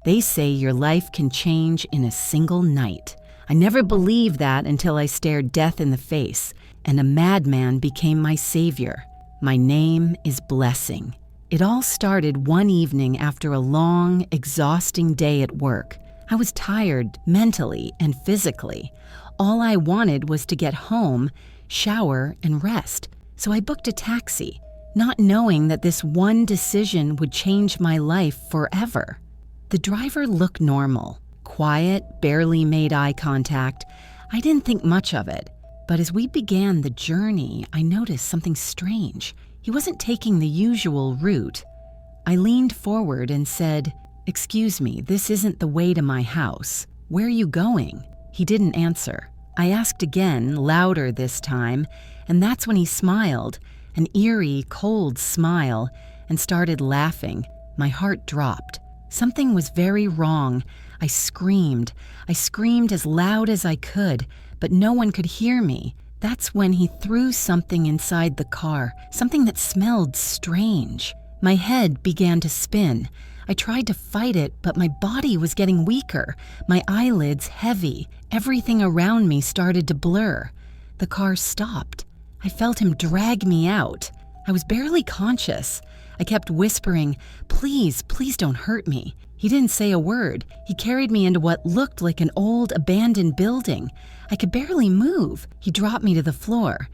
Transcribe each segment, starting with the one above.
They say your life can change in a single night. I never believed that until I stared death in the face, and a madman became my savior. My name is Blessing. It all started one evening after a long, exhausting day at work. I was tired mentally and physically. All I wanted was to get home, shower, and rest. So I booked a taxi, not knowing that this one decision would change my life forever. The driver looked normal, quiet, barely made eye contact. I didn't think much of it. But as we began the journey, I noticed something strange. He wasn't taking the usual route. I leaned forward and said, "Excuse me, this isn't the way to my house. Where are you going?" He didn't answer. I asked again, louder this time, and that's when he smiled, an eerie, cold smile, and started laughing. My heart dropped. Something was very wrong. I screamed as loud as I could, but no one could hear me. That's when he threw something inside the car, something that smelled strange. My head began to spin. I tried to fight it, but my body was getting weaker, my eyelids heavy. Everything around me started to blur. The car stopped. I felt him drag me out. I was barely conscious. I kept whispering, "Please, please don't hurt me." He didn't say a word. He carried me into what looked like an old, abandoned building. I could barely move. He dropped me to the floor.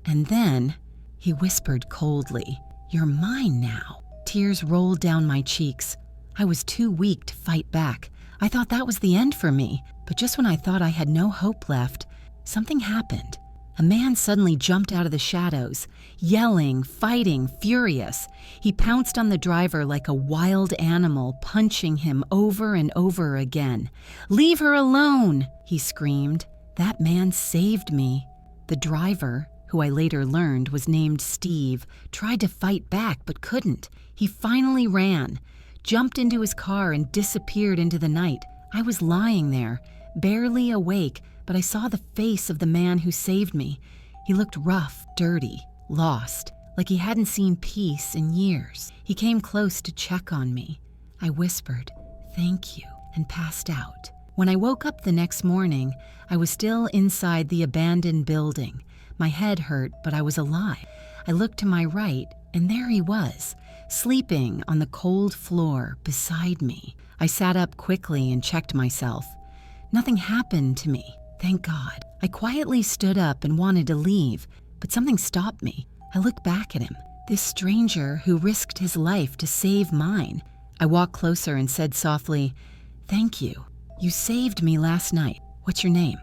And then he whispered coldly, "You're mine now." Tears rolled down my cheeks. I was too weak to fight back. I thought that was the end for me. But just when I thought I had no hope left, something happened. A man suddenly jumped out of the shadows, yelling, fighting, furious. He pounced on the driver like a wild animal, punching him over and over again. "Leave her alone!" he screamed. That man saved me. The driver, who I later learned was named Steve, tried to fight back but couldn't. He finally ran, jumped into his car, and disappeared into the night. I was lying there, barely awake, but I saw the face of the man who saved me. He looked rough, dirty, lost, like he hadn't seen peace in years. He came close to check on me. I whispered, "Thank you," and passed out. When I woke up the next morning, I was still inside the abandoned building. My head hurt, but I was alive. I looked to my right, and there he was, sleeping on the cold floor beside me. I sat up quickly and checked myself. Nothing happened to me. Thank God. I quietly stood up and wanted to leave, but something stopped me. I looked back at him, this stranger who risked his life to save mine. I walked closer and said softly, "Thank you. You saved me last night. What's your name?"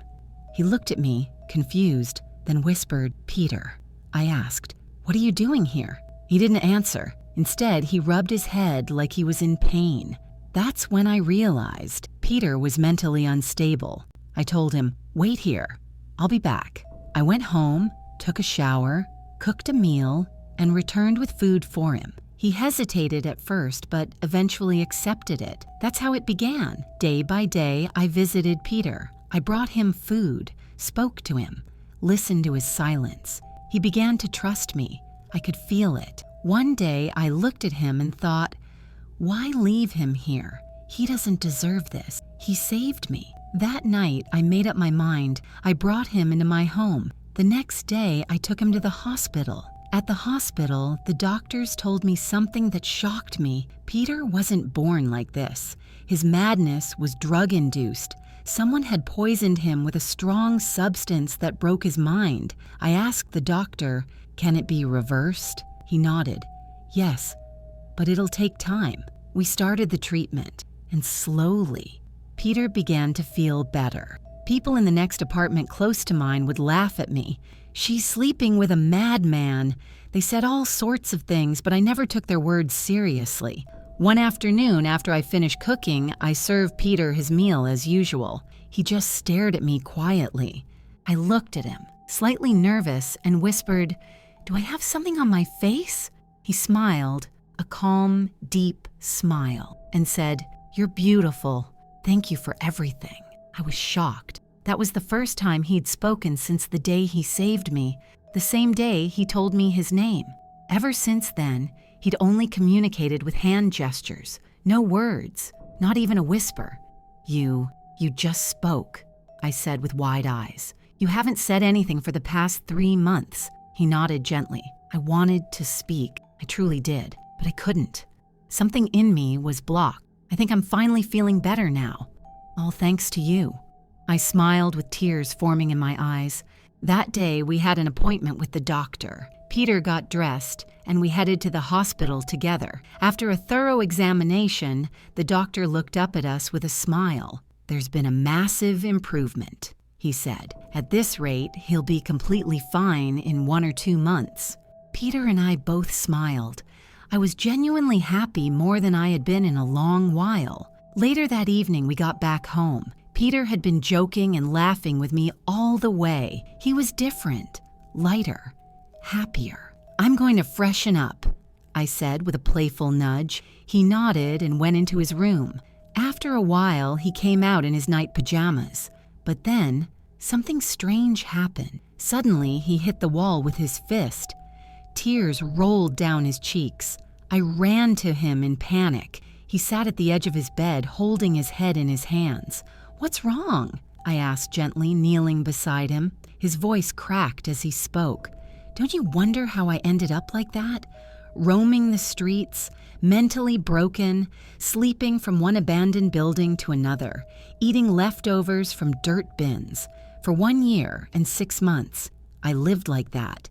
He looked at me, confused, then whispered, "Peter." I asked, "What are you doing here?" He didn't answer. Instead, he rubbed his head like he was in pain. That's when I realized Peter was mentally unstable. I told him, "Wait here. I'll be back." I went home, took a shower, cooked a meal, and returned with food for him. He hesitated at first, but eventually accepted it. That's how it began. Day by day, I visited Peter. I brought him food, spoke to him, listened to his silence. He began to trust me. I could feel it. One day, I looked at him and thought, why leave him here? He doesn't deserve this. He saved me. That night, I made up my mind. I brought him into my home. The next day, I took him to the hospital. At the hospital, the doctors told me something that shocked me. Peter wasn't born like this. His madness was drug-induced. Someone had poisoned him with a strong substance that broke his mind. I asked the doctor, "Can it be reversed?" He nodded. "Yes, but it'll take time." We started the treatment, and slowly, Peter began to feel better. People in the next apartment close to mine would laugh at me. "She's sleeping with a madman." They said all sorts of things, but I never took their words seriously. One afternoon, after I finished cooking, I served Peter his meal as usual. He just stared at me quietly. I looked at him, slightly nervous, and whispered, "Do I have something on my face?" He smiled, a calm, deep smile, and said, "You're beautiful. Thank you for everything." I was shocked. That was the first time he'd spoken since the day he saved me. The same day, he told me his name. Ever since then, he'd only communicated with hand gestures, no words, Not even a whisper. You just spoke, I said with wide eyes. You haven't said anything for the past 3 months. He nodded gently. I wanted to speak. I truly did, but I couldn't. Something in me was blocked. I think I'm finally feeling better now. All thanks to you. I smiled with tears forming in my eyes. That day, we had an appointment with the doctor. Peter got dressed, and we headed to the hospital together. After a thorough examination, the doctor looked up at us with a smile. There's been a massive improvement, he said. At this rate, he'll be completely fine in 1 or 2 months. Peter and I both smiled. I was genuinely happy more than I had been in a long while. Later that evening, we got back home. Peter had been joking and laughing with me all the way. He was different, lighter, happier. I'm going to freshen up, I said with a playful nudge. He nodded and went into his room. After a while, he came out in his night pajamas. But then, something strange happened. Suddenly, he hit the wall with his fist. Tears rolled down his cheeks. I ran to him in panic. He sat at the edge of his bed, holding his head in his hands. What's wrong? I asked gently, kneeling beside him. His voice cracked as he spoke. Don't you wonder how I ended up like that? Roaming the streets, mentally broken, sleeping from one abandoned building to another, eating leftovers from dirt bins. For 1 year and 6 months, I lived like that.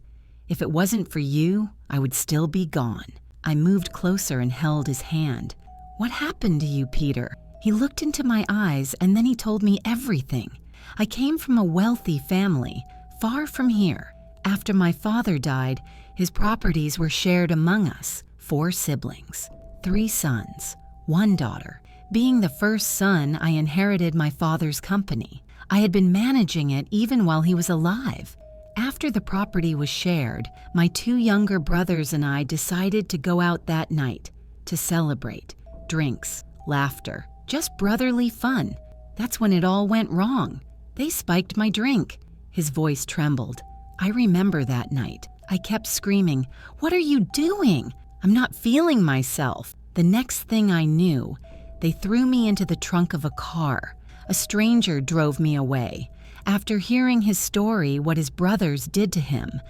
If it wasn't for you, I would still be gone. I moved closer and held his hand. What happened to you, Peter? He looked into my eyes and then he told me everything. I came from a wealthy family, far from here. After my father died, his properties were shared among us, 4 siblings, 3 sons, 1 daughter. Being the first son, I inherited my father's company. I had been managing it even while he was alive. After the property was shared, my 2 younger brothers and I decided to go out that night to celebrate. Drinks, laughter, just brotherly fun. That's when it all went wrong. They spiked my drink. His voice trembled. I remember that night. I kept screaming, "What are you doing? I'm not feeling myself." The next thing I knew, they threw me into the trunk of a car. A stranger drove me away. After hearing his story, what his brothers did to him,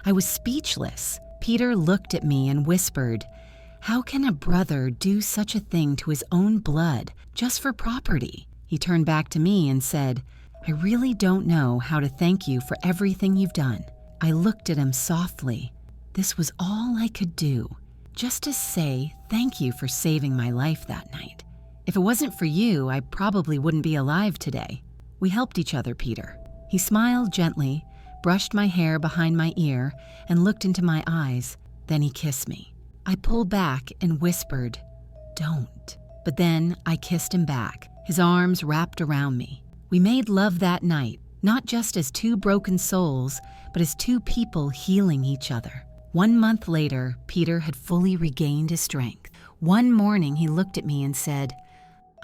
I was speechless. Peter looked at me and whispered, "How can a brother do such a thing to his own blood just for property?" He turned back to me and said, "I really don't know how to thank you for everything you've done." I looked at him softly. This was all I could do, just to say thank you for saving my life that night. If it wasn't for you, I probably wouldn't be alive today. We helped each other, Peter. He smiled gently, brushed my hair behind my ear, and looked into my eyes. Then he kissed me. I pulled back and whispered, "Don't." But then I kissed him back, his arms wrapped around me. We made love that night, not just as 2 broken souls, but as 2 people healing each other. 1 month later, Peter had fully regained his strength. One morning, he looked at me and said,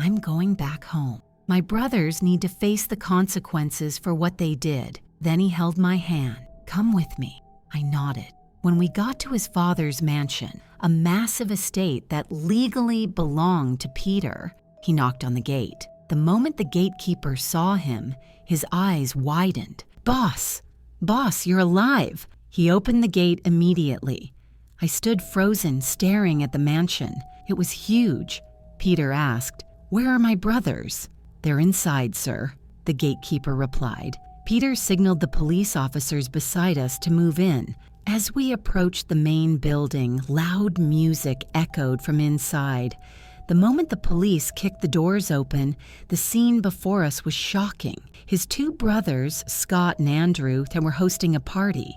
"I'm going back home. My brothers need to face the consequences for what they did." Then he held my hand. "Come with me." I nodded. When we got to his father's mansion, a massive estate that legally belonged to Peter, he knocked on the gate. The moment the gatekeeper saw him, his eyes widened. Boss, you're alive." He opened the gate immediately. I stood frozen, staring at the mansion. It was huge. Peter asked, "Where are my brothers?" "They're inside, sir," the gatekeeper replied. Peter signaled the police officers beside us to move in. As we approached the main building, loud music echoed from inside. The moment the police kicked the doors open, the scene before us was shocking. His 2 brothers, Scott and Andrew, were hosting a party.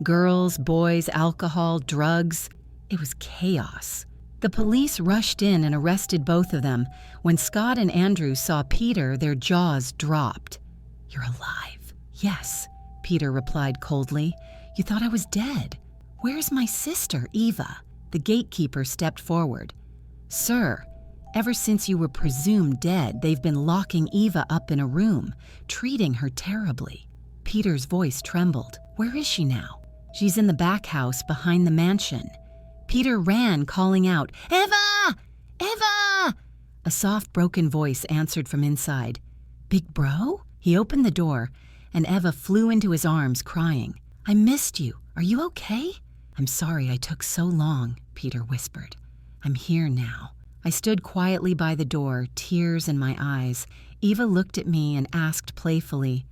Girls, boys, alcohol, drugs. It was chaos. The police rushed in and arrested both of them. When Scott and Andrew saw Peter, their jaws dropped. "You're alive." "Yes," Peter replied coldly. "You thought I was dead. Where's my sister, Eva?" The gatekeeper stepped forward. "Sir, ever since you were presumed dead, they've been locking Eva up in a room, treating her terribly." Peter's voice trembled. "Where is she now?" "She's in the back house behind the mansion." Peter ran, calling out, "Eva! Eva!" A soft, broken voice answered from inside. "Big bro?" He opened the door, and Eva flew into his arms, crying. "I missed you. Are you okay?" "I'm sorry I took so long," Peter whispered. "I'm here now." I stood quietly by the door, tears in my eyes. Eva looked at me and asked playfully,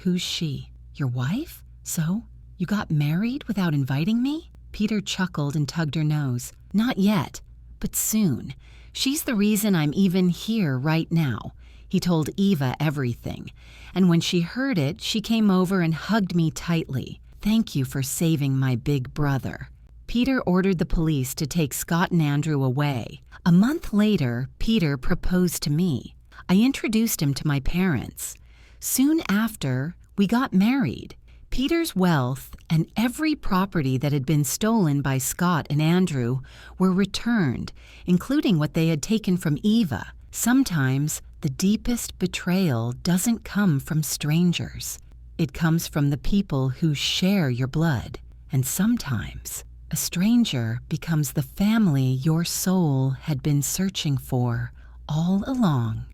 "Who's she? Your wife? So, you got married without inviting me?" Peter chuckled and tugged her nose. "Not yet, but soon. She's the reason I'm even here right now." He told Eva everything, and when she heard it, she came over and hugged me tightly. "Thank you for saving my big brother." Peter ordered the police to take Scott and Andrew away. A month later, Peter proposed to me. I introduced him to my parents. Soon after, we got married. Peter's wealth and every property that had been stolen by Scott and Andrew were returned, including what they had taken from Eva. Sometimes, the deepest betrayal doesn't come from strangers. It comes from the people who share your blood. And sometimes, a stranger becomes the family your soul had been searching for all along.